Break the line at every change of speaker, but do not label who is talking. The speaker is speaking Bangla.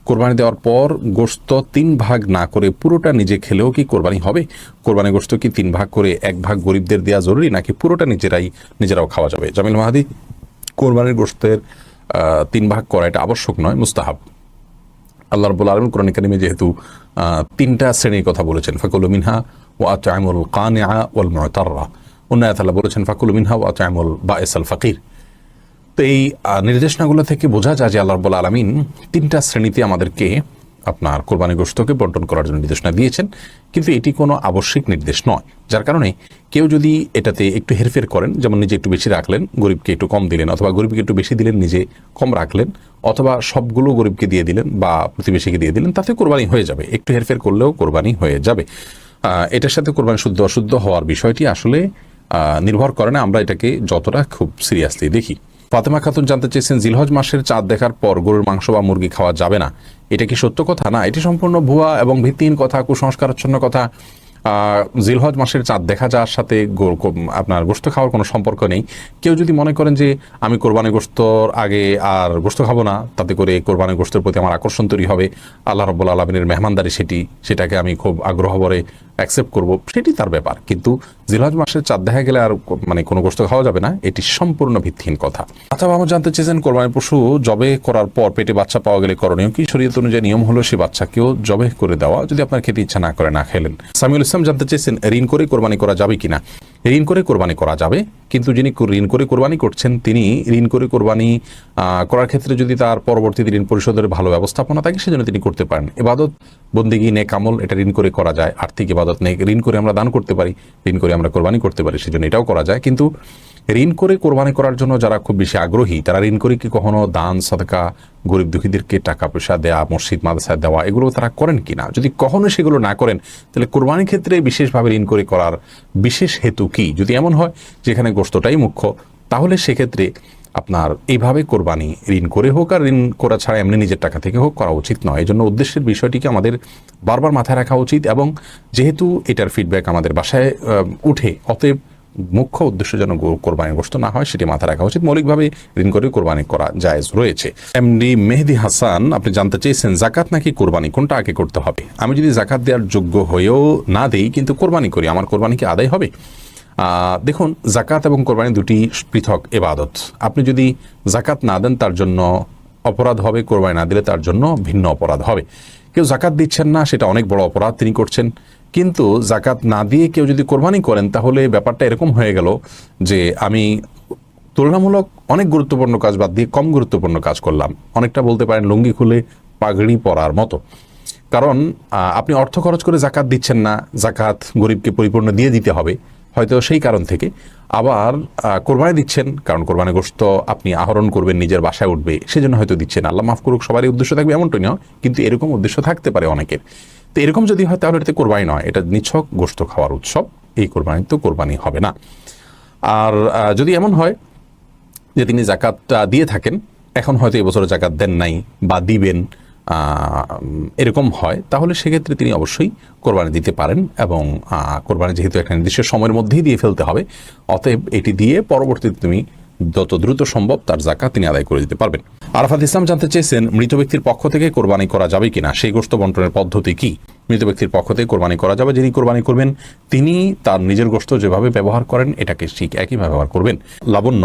কোরবানি দেওয়ার পর গোশত 3 ভাগ না করে পুরোটা নিজে খেলেও কি কোরবানি হবে? কোরবানি গোশত কি 3 ভাগ করে 1 ভাগ গরিবদের দেওয়া জরুরি, নাকি পুরোটা নিজেরাও খাওয়া যাবে? জামিল মাহাদি, কোরবানির গোশতের 3 ভাগ করা এটা আবশ্যক নয়, মুস্তাহাব। আল্লাহ রাব্বুল আলামিন কোরআন কারীমে যেহেতু 3টা শ্রেণীর কথা বলেছেন, ফাকুলু মিনহা ওয়া আত'আমুল কানিআ ওয়াল মু'তাররা, অন্য আয়াতে আল্লাহ বলেছেন ফাকুলু মিনহা ওয়া আত'আমুল বাঈসাল ফাকির। তো এই নির্দেশনাগুলো থেকে বোঝা যায় যে আল্লাহ রাব্বুল আলামিন 3টা শ্রেণীতে আমাদেরকে আপনার কোরবানি গোশতকে বন্টন করার জন্য নির্দেশনা দিয়েছেন, কিন্তু এটি কোনো আবশ্যিক নির্দেশ নয়। যার কারণে কেউ যদি এটাতে একটু হেরফের করেন, যেমন নিজে একটু বেশি রাখলেন, গরিবকে একটু কম দিলেন, অথবা গরিবকে একটু বেশি দিলেন, নিজে কম রাখলেন, অথবা সবগুলো গরিবকে দিয়ে দিলেন বা প্রতিবেশীকে দিয়ে দিলেন, তাতে কোরবানি হয়ে যাবে। একটু হেরফের করলেও কোরবানি হয়ে যাবে। এটার সাথে কোরবানি শুদ্ধ অশুদ্ধ হওয়ার বিষয়টি আসলে নির্ভর করে না, আমরা এটাকে যতটা খুব সিরিয়াসলি দেখি। ফাতেমা খাতুন জানতে চেয়েছেন, জিলহজ মাসের চাঁদ দেখার পর গরুর মাংস বা মুরগি খাওয়া যাবে না, এটা কি সত্য কথা? না, এটি সম্পূর্ণ ভুয়া এবং ভিত্তিহীন কথা, কুসংস্কারাচ্ছন্ন কথা। জিলহজ মাসের চাঁদ দেখা যাওয়ার সাথে আপনার গোশত খাওয়ার কোনো সম্পর্ক নেই। কেউ যদি মনে করেন যে আমি কোরবানি গোশতর আগে আর গোশত খাবো না, তাতে করে কোরবানি গোশতের প্রতি আমার আকর্ষণ তৈরি হবে, আল্লাহ রাব্বুল আলামিনের মেহমানদারি সেটাকে আমি খুব আগ্রহ ভরে অ্যাকসেপ্ট করব, সেটি তার ব্যাপার। কিন্তু জিলহজ মাসের চাঁদ দেখা গেলে আর কোনো গোশত খাওয়া যাবে না, এটি সম্পূর্ণ ভিত্তিহীন কথা। আচ্ছা, আমার জানতে চেয়েছেন, কোরবানি পশু জবে করার পর পেটে বাচ্চা পাওয়া গেলে করণীয় কি? শরীয়ত অনুযায়ী নিয়ম হলো সে বাচ্চাকেও জবে করে দেওয়া, যদি আপনার খেতে ইচ্ছা না করে না খেলেন। সামিউল ইসলাম জানতে চেয়েছেন, ঋণ করে কোরবানি করা যাবে কিনা? ঋণ করে কোরবানি করা যাবে, কিন্তু যিনি ঋণ করে কোরবানি করছেন তিনি ঋণ করে কোরবানি করার ক্ষেত্রে যদি তার পরবর্তীতে ঋণ পরিশোধের ভালো ব্যবস্থাপনা থাকে, সেজন্য তিনি করতে পারেন। ইবাদত, বন্দেগী, নেক আমল, এটা ঋণ করে করা যায়। আর্থিক ইবাদত নেই, ঋণ করে আমরা দান করতে পারি, ঋণ করে আমরা কোরবানি করতে পারি, সেজন্য এটাও করা যায়। কিন্তু ঋণ করে কোরবানি করার জন্য যারা খুব বেশি আগ্রহী, তারা ঋণ করে কি কখনো দান সাদকা, গরিব দুঃখীদেরকে টাকা পয়সা দেওয়া, মসজিদ মাদ্রাসায় দেওয়া, এগুলো তারা করেন কিনা? যদি কখনো সেগুলো না করেন, তাহলে কোরবানির ক্ষেত্রে বিশেষভাবে ঋণ করে করার বিশেষ হেতু কি? যদি এমন হয় যেখানে গোশতটাই মুখ্য, তাহলে সেক্ষেত্রে আপনার এইভাবে কোরবানি ঋণ করে হোক আর ঋণ করা ছাড়া এমনি নিজের টাকা থেকে হোক করা উচিত নয়। এই জন্য উদ্দেশ্যের বিষয়টিকে আমাদের বারবার মাথায় রাখা উচিত, এবং যেহেতু এটার ফিডব্যাক আমাদের বাসায় উঠে, অতএব মুখ্য উদ্দেশ্য যেন কোরবানি গোশত না হয় সেটি মাথায় রাখা উচিত। মৌলিকভাবে ঋণ করে কোরবানি করা জায়েজ রয়েছে। এমডি মেহেদি হাসান, আপনি জানতে চেয়েছেন, জাকাত নাকি কোরবানি, কোনটা আগে করতে হবে? আমি যদি জাকাত দেওয়ার যোগ্য হয়েও না দেই কিন্তু কোরবানি করি, আমার কোরবানি কি আদায় হবে? দেখুন, জাকাত এবং কোরবানি দুটি পৃথক ইবাদত। আপনি যদি জাকাত না দেন তার জন্য অপরাধ হবে, কোরবানি না দিলে তার জন্য ভিন্ন অপরাধ হবে। কেউ জাকাত দিচ্ছেন না, সেটা অনেক বড় অপরাধ তিনি করছেন। কিন্তু জাকাত না দিয়ে কেউ যদি কোরবানি করেন, তাহলে ব্যাপারটা এরকম হয়ে গেল যে আমি তুলনামূলক অনেক গুরুত্বপূর্ণ কাজ বাদ দিয়ে কম গুরুত্বপূর্ণ কাজ করলাম। অনেকটা বলতে পারেন লুঙ্গি খুলে পাগড়ি পরার মতো। কারণ আপনি অর্থ খরচ করে জাকাত দিচ্ছেন না, জাকাত গরিবকে পরিপূর্ণ দিয়ে দিতে হবে হয়তো সেই কারণ থেকে। আবার কোরবানি দিচ্ছেন, কারণ কোরবানি গোশত আপনি আহরণ করবেন, নিজের বাসায় উঠবে, সেজন্য হয়তো দিচ্ছেন। আল্লাহ মাফ করুক, সবারই উদ্দেশ্য থাকবে এমনটাই নয়, কিন্তু এরকম উদ্দেশ্য থাকতে পারে অনেকের। তো এরকম যদি হয় তাহলে এটাতে কোরবানি নয়, এটা নিছক গোশত খাওয়ার উৎসব, এই কোরবানি তো কোরবানি হবে না। আর যদি এমন হয় যে তিনি জাকাতটা দিয়ে থাকেন, এখন হয়তো এবছর জাকাত দেন নাই বা দিবেন, এরকম হয়, তাহলে সেক্ষেত্রে তিনি অবশ্যই কোরবানি দিতে পারেন। এবং কোরবানি যেহেতু একটা নির্দিষ্ট সময়ের মধ্যেই দিয়ে ফেলতে হবে, অতএব এটি দিয়ে পরবর্তীতে তুমি যত দ্রুত সম্ভব তার জাকাত তিনি আদায় করে দিতে পারবেন। আরাফাত ইসলাম জানতে চেয়েছেন, মৃত ব্যক্তির পক্ষ থেকে কোরবানি করা যাবে কিনা, সেই গোশত বন্টনের পদ্ধতি কি? মৃত ব্যক্তির পক্ষ থেকে কোরবানি করা যাবে। যিনি কোরবানি করবেন তিনি তার নিজের গোশত যেভাবে ব্যবহার করেন এটাকে ঠিক একইভাবে ব্যবহার করবেন। লাবণ্য,